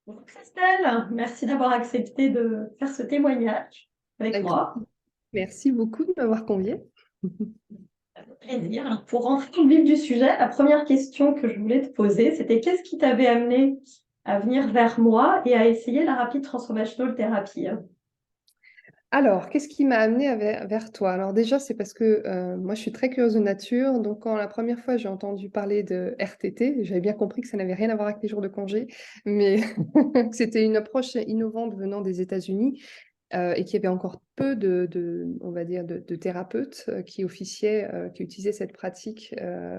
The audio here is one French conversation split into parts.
Bonjour Christelle, merci d'avoir accepté de faire ce témoignage avec Avec grand moi. merci beaucoup de m'avoir conviée. Avec plaisir. Alors, pour rentrer dans le vif du sujet, la première question que je voulais te poser, c'était qu'est-ce qui t'avait amené à venir vers moi et à essayer la rapide transformational therapy? Alors, qu'est-ce qui m'a amenée vers toi? Alors déjà, c'est parce que moi, je suis très curieuse de nature. Donc, quand la première fois, j'ai entendu parler de RTT, j'avais bien compris que ça n'avait rien à voir avec les jours de congé, mais que c'était une approche innovante venant des États-Unis et qu'il y avait encore peu on va dire, de thérapeutes qui officiaient, qui utilisaient cette pratique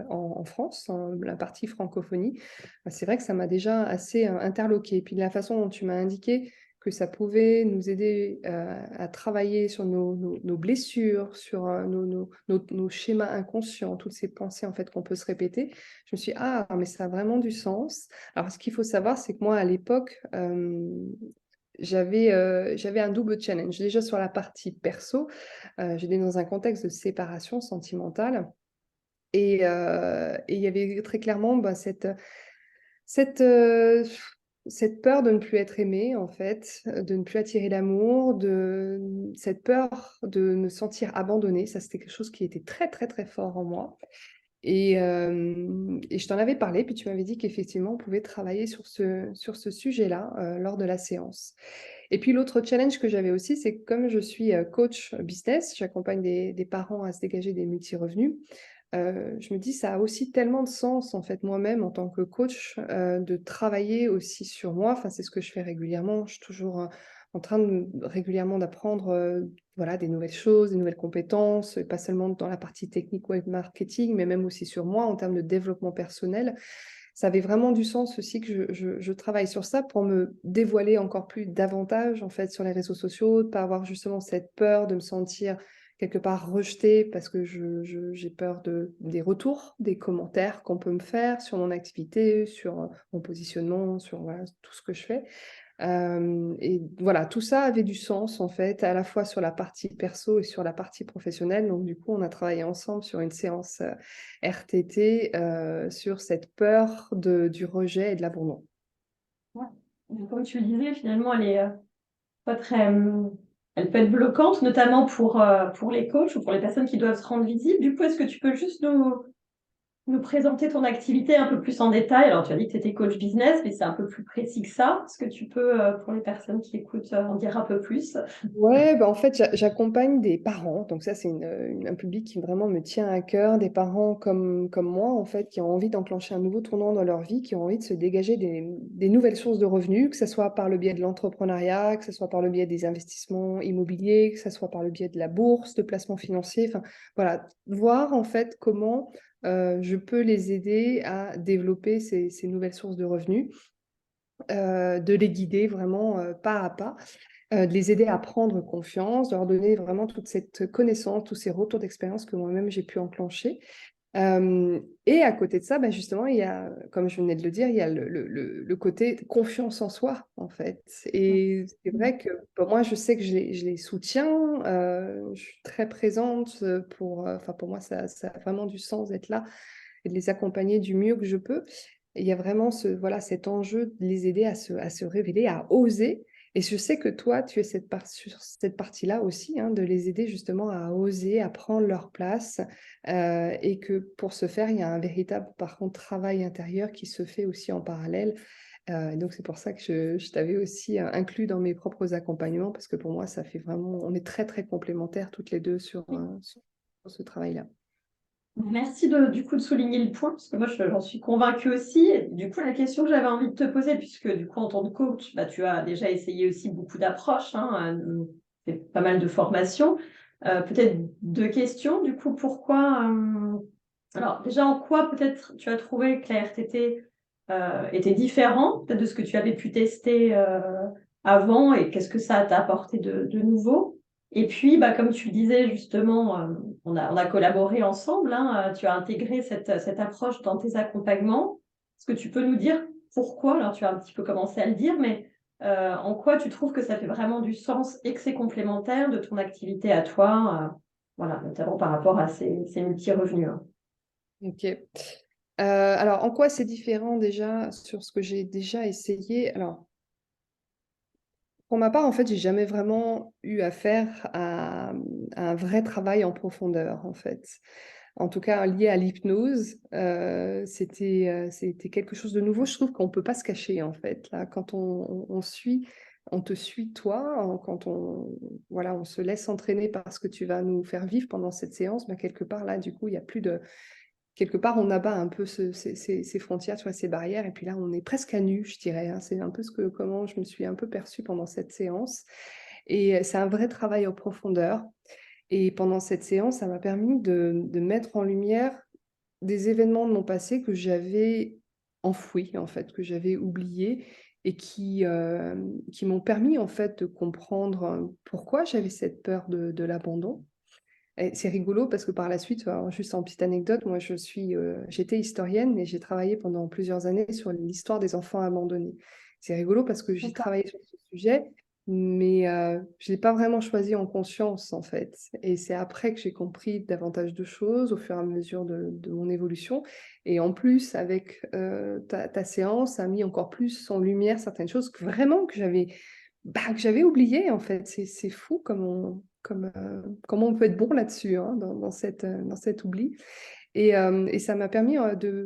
en France, en la partie francophonie. C'est vrai que ça m'a déjà assez interloquée. Puis de la façon dont tu m'as indiqué que ça pouvait nous aider à travailler sur nos blessures, sur nos schémas inconscients, toutes ces pensées en fait qu'on peut se répéter. Je me suis dit, ah, mais ça a vraiment du sens. Alors, ce qu'il faut savoir, c'est que moi, à l'époque, j'avais un double challenge. Déjà sur la partie perso, j'étais dans un contexte de séparation sentimentale et il y avait très clairement cette, euh, cette peur de ne plus être aimée, en fait, de ne plus attirer l'amour, cette peur de me sentir abandonnée. Ça, c'était quelque chose qui était très, très, très fort en moi. Et je t'en avais parlé, puis tu m'avais dit qu'effectivement, on pouvait travailler sur ce sujet-là lors de la séance. Et puis l'autre challenge que j'avais aussi, c'est que comme je suis coach business, j'accompagne des parents à se dégager des multi-revenus. Je me dis, ça a aussi tellement de sens, en fait, moi-même, en tant que coach, de travailler aussi sur moi. Enfin, c'est ce que je fais régulièrement. Je suis toujours en train régulièrement d'apprendre voilà, des nouvelles choses, des nouvelles compétences, et pas seulement dans la partie technique web marketing, mais même aussi sur moi en termes de développement personnel. Ça avait vraiment du sens aussi que je travaille sur ça pour me dévoiler encore plus davantage, en fait, sur les réseaux sociaux, de pas avoir justement cette peur de me sentir quelque part rejetée parce que j'ai peur des retours, des commentaires qu'on peut me faire sur mon activité, sur mon positionnement, sur voilà, tout ce que je fais. Et voilà, tout ça avait du sens en fait, à la fois sur la partie perso et sur la partie professionnelle. Donc du coup, on a travaillé ensemble sur une séance RTT sur cette peur du rejet et de l'abandon. Ouais. Donc, comme tu le disais, finalement, elle est pas très, elle peut être bloquante, notamment pour les coachs ou pour les personnes qui doivent se rendre visibles. Du coup, est-ce que tu peux juste nous présenter ton activité un peu plus en détail? Alors, tu as dit que tu étais coach business, mais c'est un peu plus précis que ça. Est-ce que tu peux, pour les personnes qui écoutent, en dire un peu plus? Ouais, bah en fait, j'accompagne des parents. Donc ça, c'est un public qui vraiment me tient à cœur. Des parents comme moi, en fait, qui ont envie d'enclencher un nouveau tournant dans leur vie, qui ont envie de se dégager des nouvelles sources de revenus, que ce soit par le biais de l'entrepreneuriat, que ce soit par le biais des investissements immobiliers, que ce soit par le biais de la bourse, de placements financiers. Enfin, voilà, voir en fait comment je peux les aider à développer ces nouvelles sources de revenus, de les guider vraiment pas à pas, de les aider à prendre confiance, de leur donner vraiment toute cette connaissance, tous ces retours d'expérience que moi-même j'ai pu enclencher. Et à côté de ça, bah, justement, il y a, comme je venais de le dire, il y a le côté confiance en soi, en fait. Et c'est vrai que pour moi, je sais que je les soutiens, je suis très présente enfin, pour moi, ça a vraiment du sens d'être là et de les accompagner du mieux que je peux. Et il y a vraiment voilà, cet enjeu de les aider à se révéler, à oser. Et je sais que toi, tu es sur cette partie-là aussi, hein, de les aider justement à oser, à prendre leur place. Et que pour ce faire, il y a un véritable, par contre, travail intérieur qui se fait aussi en parallèle. Donc, c'est pour ça que je t'avais aussi inclus dans mes propres accompagnements, parce que pour moi, ça fait vraiment, on est très, très complémentaires toutes les deux sur ce travail-là. Merci du coup de souligner le point, parce que moi j'en suis convaincue aussi. Et du coup, la question que j'avais envie de te poser, puisque du coup en tant que coach, bah, tu as déjà essayé aussi beaucoup d'approches, hein, fait pas mal de formations. Peut-être deux questions. Du coup, pourquoi alors déjà en quoi peut-être tu as trouvé que la RTT était différent peut-être de ce que tu avais pu tester avant et qu'est-ce que ça t'a apporté de nouveau? Et puis, bah, comme tu le disais justement, on a collaboré ensemble, hein, tu as intégré cette approche dans tes accompagnements. Est-ce que tu peux nous dire pourquoi? Alors, tu as un petit peu commencé à le dire, mais en quoi tu trouves que ça fait vraiment du sens et que c'est complémentaire de ton activité à toi, voilà, notamment par rapport à ces multi-revenus, hein. Ok. Alors, en quoi c'est différent déjà sur ce que j'ai déjà essayé? Alors, Pour ma part, en fait, j'ai jamais vraiment eu affaire à un vrai travail en profondeur, en fait. En tout cas, lié à l'hypnose, c'était quelque chose de nouveau. Je trouve qu'on peut pas se cacher, en fait. Là, quand on te suit toi, quand voilà, on se laisse entraîner par ce que tu vas nous faire vivre pendant cette séance, bah, quelque part, là, du coup, il y a plus de quelque part, on abat un peu ces frontières, tu vois, ces barrières, et puis là, on est presque à nu, je dirais, hein. C'est un peu comment je me suis un peu perçue pendant cette séance. Et c'est un vrai travail en profondeur. Et pendant cette séance, ça m'a permis de mettre en lumière des événements de mon passé que j'avais enfouis, en fait, que j'avais oubliés et qui m'ont permis, en fait, de comprendre pourquoi j'avais cette peur de l'abandon. Et c'est rigolo parce que par la suite, alors juste en petite anecdote, moi j'étais historienne et j'ai travaillé pendant plusieurs années sur l'histoire des enfants abandonnés. C'est rigolo parce que j'ai D'accord. travaillé sur ce sujet, mais je ne l'ai pas vraiment choisi en conscience en fait. Et c'est après que j'ai compris davantage de choses au fur et à mesure de mon évolution. Et en plus, avec ta séance, ça a mis encore plus en lumière certaines choses que j'avais oubliées en fait. C'est fou comment on peut être bon là-dessus, hein, dans cet oubli. Et ça m'a permis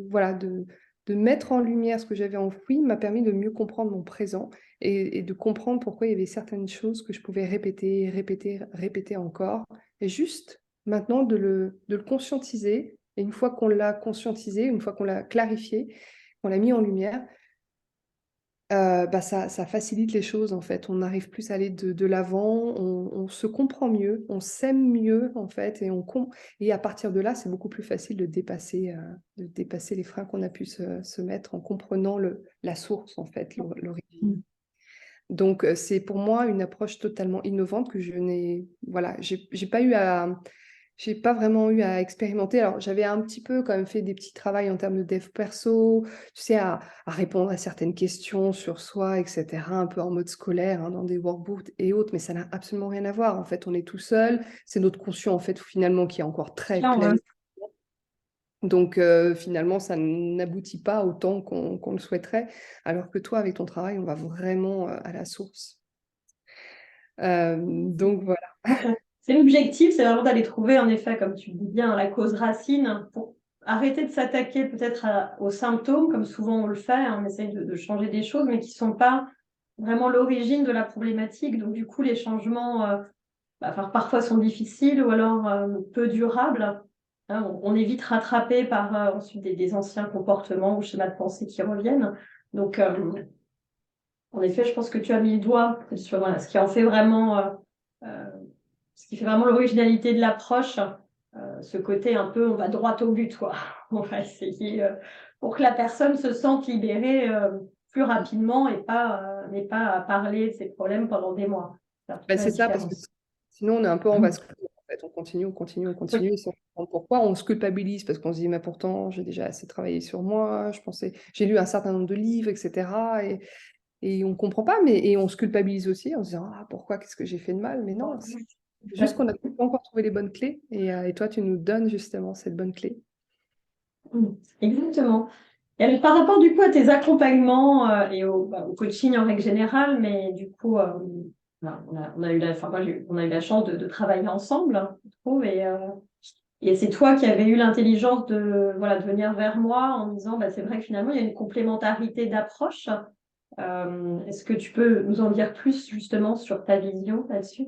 voilà, de mettre en lumière ce que j'avais enfoui, m'a permis de mieux comprendre mon présent et de comprendre pourquoi il y avait certaines choses que je pouvais répéter, répéter, répéter encore. Et juste maintenant de le conscientiser. Et une fois qu'on l'a conscientisé, une fois qu'on l'a clarifié, qu'on l'a mis en lumière, bah, ça facilite les choses en fait. On arrive plus à aller de l'avant, on se comprend mieux, on s'aime mieux en fait, et à partir de là, c'est beaucoup plus facile de dépasser les freins qu'on a pu se mettre en comprenant la source en fait, l'origine. Mm. Donc, c'est pour moi une approche totalement innovante que je n'ai, voilà, j'ai pas vraiment eu à expérimenter. Alors, j'avais un petit peu quand même fait des petits travaux en termes de dev perso, tu sais, à répondre à certaines questions sur soi, etc., un peu en mode scolaire, hein, dans des workbooks et autres, mais ça n'a absolument rien à voir. En fait, on est tout seul, c'est notre conscient, en fait, finalement, qui est encore très Tiens, plein. Donc, finalement, ça n'aboutit pas autant qu'on le souhaiterait, alors que toi, avec ton travail, on va vraiment à la source. Donc, voilà. c'est l'objectif, c'est vraiment d'aller trouver, en effet, comme tu le dis bien, la cause racine pour arrêter de s'attaquer peut-être aux symptômes, comme souvent on le fait, hein, on essaye de changer des choses, mais qui ne sont pas vraiment l'origine de la problématique. Donc, du coup, les changements enfin, parfois sont difficiles ou alors peu durables. Hein, on est vite rattrapé par ensuite des anciens comportements ou schémas de pensée qui reviennent. Donc, en effet, je pense que tu as mis le doigt sur voilà, ce qui en fait vraiment, euh, ce qui fait vraiment l'originalité de l'approche, ce côté un peu, on va droit au but, quoi. On va essayer pour que la personne se sente libérée plus rapidement et n'est pas à parler de ses problèmes pendant des mois. C'est un peu Bah, la c'est ça, parce que différence. sinon, on est un peu en vase clos. En fait, on continue, on continue, on Oui. continue, sans comprendre pourquoi. On se culpabilise parce qu'on se dit, mais pourtant, j'ai déjà assez travaillé sur moi. J'ai lu un certain nombre de livres, etc. Et on ne comprend pas, et on se culpabilise aussi en se disant, ah, pourquoi, qu'est-ce que j'ai fait de mal? Mais non, c'est juste qu'on n'a pas encore trouvé les bonnes clés. Et toi, tu nous donnes justement cette bonne clé. Exactement. Et alors, par rapport du coup à tes accompagnements et au coaching en règle générale, mais du coup, on a eu enfin, moi, on a eu la chance de travailler ensemble, hein, je trouve, et c'est toi qui avais eu l'intelligence de, voilà, de venir vers moi en me disant, bah, c'est vrai que finalement, il y a une complémentarité d'approche. Est-ce que tu peux nous en dire plus justement sur ta vision là-dessus?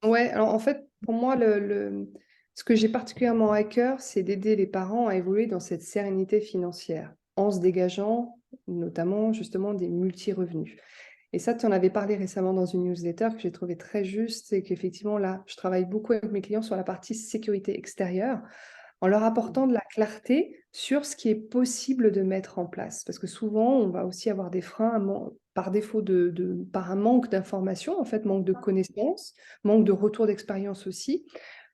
Ouais, alors en fait, pour moi, ce que j'ai particulièrement à cœur, c'est d'aider les parents à évoluer dans cette sérénité financière, en se dégageant notamment justement des multi-revenus. Et ça, tu en avais parlé récemment dans une newsletter que j'ai trouvé très juste, c'est qu'effectivement, là, je travaille beaucoup avec mes clients sur la partie sécurité extérieure, en leur apportant de la clarté sur ce qui est possible de mettre en place. Parce que souvent, on va aussi avoir des freins par défaut par un manque d'information, en fait, manque de connaissances, manque de retour d'expérience aussi.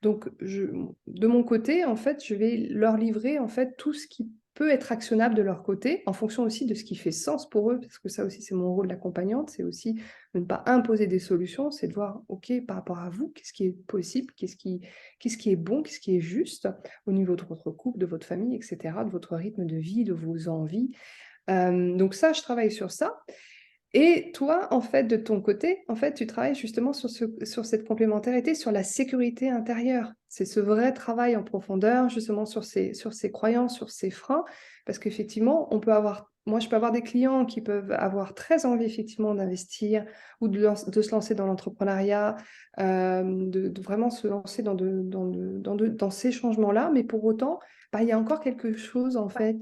Donc, de mon côté, en fait, je vais leur livrer en fait tout ce qui peut être actionnable de leur côté, en fonction aussi de ce qui fait sens pour eux, parce que ça aussi, c'est mon rôle d'accompagnante, c'est aussi de ne pas imposer des solutions, c'est de voir, OK, par rapport à vous, qu'est-ce qui est possible, qu'est-ce qui est bon, qu'est-ce qui est juste au niveau de votre couple, de votre famille, etc., de votre rythme de vie, de vos envies. Donc ça, je travaille sur ça. Et toi, en fait, de ton côté, en fait, tu travailles justement sur cette complémentarité, sur la sécurité intérieure. C'est ce vrai travail en profondeur, justement, sur ces croyances, sur ces freins. Parce qu'effectivement, moi, je peux avoir des clients qui peuvent avoir très envie, effectivement, d'investir ou de se lancer dans l'entrepreneuriat, de vraiment se lancer dans ces changements-là. Mais pour autant, bah, il y a encore quelque chose, en fait,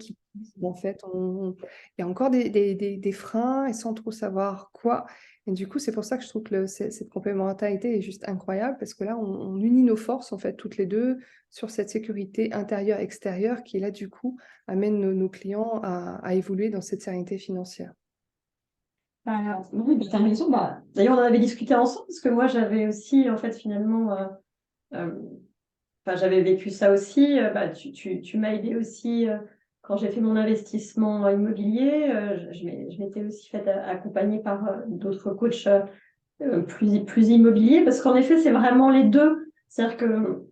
en fait, il y a encore des freins et sans trop savoir quoi. Et du coup, c'est pour ça que je trouve que cette complémentarité est juste incroyable parce que là, on unit nos forces, en fait, toutes les deux sur cette sécurité intérieure-extérieure qui, là, du coup, amène nos clients à évoluer dans cette sérénité financière. Oui, bah, tu as raison. Bah, d'ailleurs, on en avait discuté ensemble parce que moi, j'avais aussi, en fait, finalement, euh, enfin, j'avais vécu ça aussi. Bah, tu m'as aidé aussi quand j'ai fait mon investissement immobilier. Je m'étais aussi fait accompagner par d'autres coachs plus immobiliers parce qu'en effet, c'est vraiment les deux. C'est-à-dire que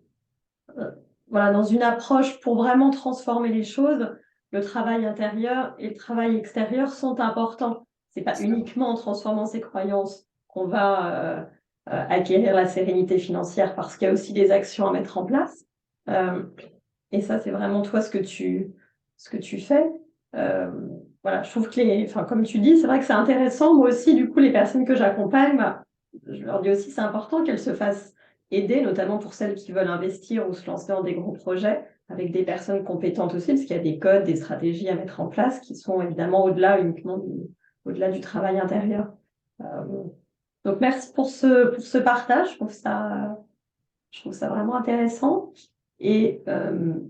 voilà, dans une approche pour vraiment transformer les choses, le travail intérieur et le travail extérieur sont importants. C'est pas uniquement en transformant ses croyances qu'on va acquérir la sérénité financière parce qu'il y a aussi des actions à mettre en place. Euh, et ça, c'est vraiment toi ce que tu fais. Euh, voilà, je trouve que enfin, comme tu dis, c'est vrai que c'est intéressant. Moi aussi, du coup, les personnes que j'accompagne, bah, je leur dis aussi c'est important qu'elles se fassent aider, notamment pour celles qui veulent investir ou se lancer dans des gros projets, avec des personnes compétentes aussi, parce qu'il y a des codes, des stratégies à mettre en place qui sont évidemment au-delà du travail intérieur. Euh, donc merci pour ce partage, je trouve ça vraiment intéressant. Et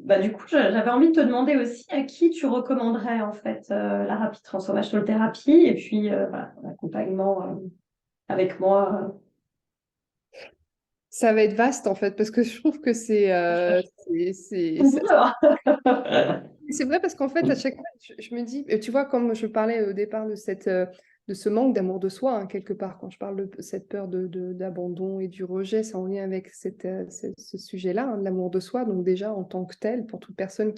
bah, du coup, j'avais envie de te demander aussi à qui tu recommanderais en fait la Rapid Transformation Thérapie et puis voilà, l'accompagnement avec moi. Ça va être vaste, en fait, parce que je trouve que c'est vrai parce qu'en fait, à chaque fois, je me dis, tu vois, comme je parlais au départ de ce manque d'amour de soi, hein, quelque part, quand je parle de cette peur d'abandon et du rejet, c'est en lien avec ce sujet-là, hein, de l'amour de soi. Donc déjà, en tant que tel, pour toute personne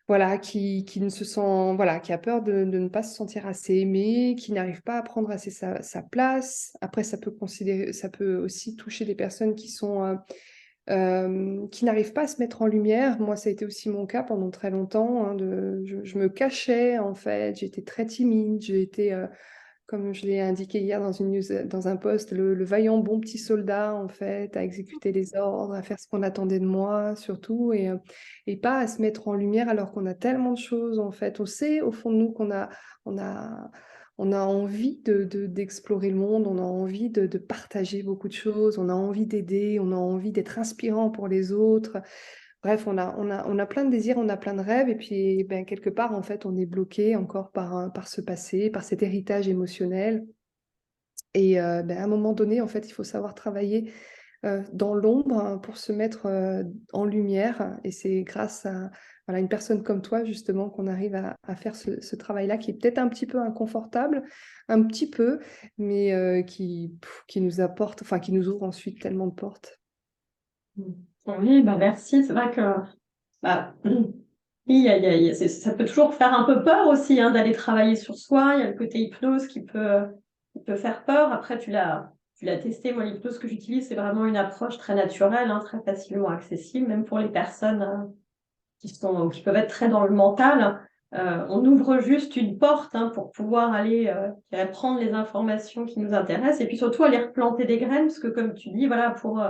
voilà, qui ne se sent, voilà, qui a peur de ne pas se sentir assez aimé, qui n'arrive pas à prendre assez sa place. Après, ça peut aussi toucher des personnes qui n'arrivent pas à se mettre en lumière. Moi, ça a été aussi mon cas pendant très longtemps, hein, je me cachais, en fait, j'étais très timide, j'ai été, comme je l'ai indiqué hier dans une news, dans un post, le vaillant bon petit soldat, en fait, à exécuter les ordres, à faire ce qu'on attendait de moi, surtout, et pas à se mettre en lumière alors qu'on a tellement de choses, en fait. On sait, au fond de nous, on a, on a envie d'explorer le monde, on a envie de partager beaucoup de choses, on a envie d'aider, on a envie d'être inspirant pour les autres. Bref, on a plein de désirs, on a plein de rêves, et puis ben, quelque part, en fait, on est bloqué encore par ce passé, par cet héritage émotionnel. Et ben, à un moment donné, en fait, il faut savoir travailler dans l'ombre, hein, pour se mettre en lumière. Et c'est grâce à voilà, une personne comme toi, justement, qu'on arrive à faire ce travail-là, qui est peut-être un petit peu inconfortable, un petit peu, mais qui nous apporte, enfin, qui nous ouvre ensuite tellement de portes. Oui, bah merci. C'est vrai que bah, oui, ça peut toujours faire un peu peur aussi hein, d'aller travailler sur soi. Il y a le côté hypnose qui peut faire peur. Après, tu l'as testé. Moi, l'hypnose que j'utilise, c'est vraiment une approche très naturelle, hein, très facilement accessible, même pour les personnes qui peuvent être très dans le mental. On ouvre juste une porte hein, pour pouvoir aller prendre les informations qui nous intéressent et puis surtout aller replanter des graines, parce que comme tu dis, voilà, pour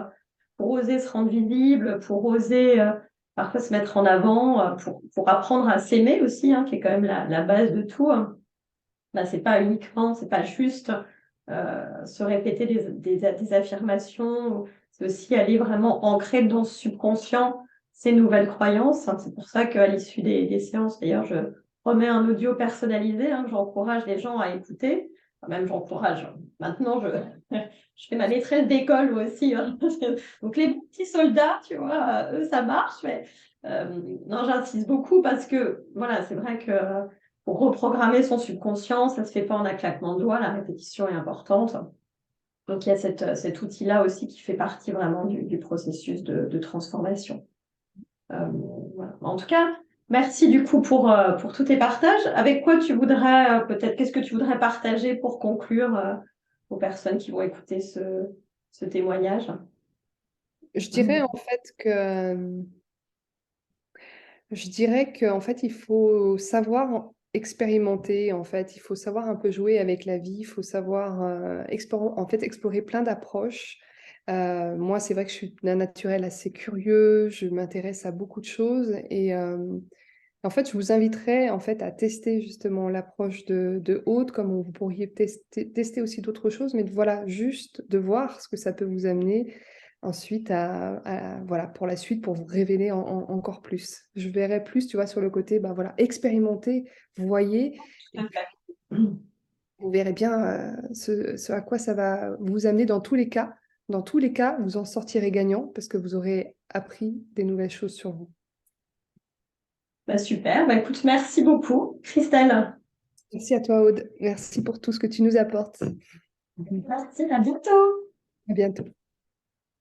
oser se rendre visible, pour oser parfois se mettre en avant, pour apprendre à s'aimer aussi, hein, qui est quand même la base de tout. Hein. Bah, c'est pas juste se répéter des affirmations, c'est aussi aller vraiment ancrer dans ce subconscient ces nouvelles croyances. Hein. C'est pour ça qu'à l'issue des séances, d'ailleurs, je remets un audio personnalisé hein, que j'encourage les gens à écouter. Enfin, même j'encourage. Maintenant, je fais ma maîtresse d'école moi aussi. Hein. Donc les petits soldats, tu vois, eux, ça marche. Mais non, j'insiste beaucoup parce que voilà, c'est vrai que pour reprogrammer son subconscient, ça ne se fait pas en un claquement de doigts, la répétition est importante. Donc il y a cet outil-là aussi qui fait partie vraiment du processus de transformation. Euh, voilà. En tout cas, Merci du coup pour tous tes partages. Avec quoi tu voudrais, peut-être, qu'est-ce que tu voudrais partager pour conclure aux personnes qui vont écouter ce témoignage? Je dirais en fait que Je dirais qu'en fait, il faut savoir expérimenter, en fait, il faut savoir un peu jouer avec la vie, il faut savoir en fait, explorer plein d'approches. Moi, c'est vrai que je suis d'un naturel assez curieux, je m'intéresse à beaucoup de choses et en fait, je vous inviterais en fait à tester justement l'approche de Aude, comme vous pourriez tester aussi d'autres choses, mais voilà, juste de voir ce que ça peut vous amener ensuite voilà, pour la suite, pour vous révéler encore plus. Je verrais plus, tu vois, sur le côté, bah voilà, expérimenter, voyez, Tout et à puis fait. vous verrez bien ce à quoi ça va vous amener dans tous les cas. Dans tous les cas, vous en sortirez gagnant parce que vous aurez appris des nouvelles choses sur vous. Bah, super. Bah, écoute, merci beaucoup, Christelle. Merci à toi, Aude. Merci pour tout ce que tu nous apportes. Merci, à bientôt. À bientôt.